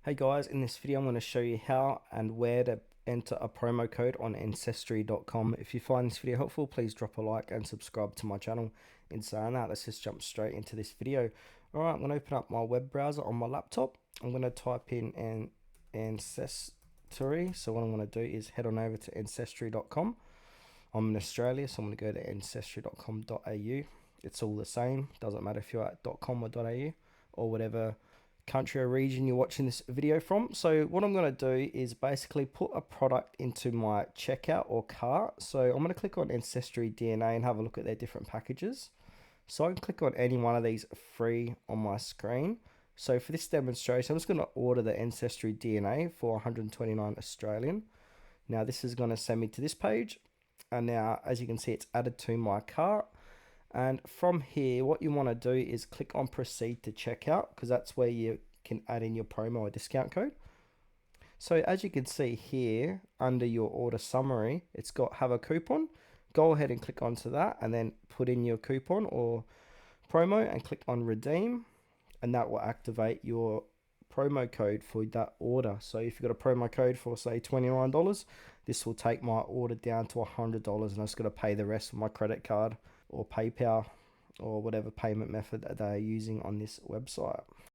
Hey guys, in this video I'm going to show you how and where to enter a promo code on Ancestry.com. If you find this video helpful, please drop a like and subscribe to my channel. In saying that, let's just jump straight into this video. Alright, I'm going to open up my web browser on my laptop. I'm going to type in Ancestry. So what I'm going to do is head on over to Ancestry.com. I'm in Australia, so I'm going to go to Ancestry.com.au. It's all the same, doesn't matter if you're at .com or .au or whatever country or region you're watching this video from. So what I'm going to do is basically put a product into my checkout or cart. So I'm going to click on Ancestry DNA and have a look at their different packages. So I can click on any one of these free on my screen. So for this demonstration, I'm just going to order the Ancestry DNA for 129 Australian. Now this is going to send me to this page. And now, as you can see, it's added to my cart. And from here, what you want to do is click on proceed to checkout, because that's where you can add in your promo or discount code. So as you can see here under your order summary, it's got have a coupon. Go ahead and click onto that and then put in your coupon or promo and click on redeem, and that will activate your promo code for that order. So if you've got a promo code for say $29, this will take my order down to $100, and I'm just going to pay the rest with my credit card or PayPal or whatever payment method that they're using on this website.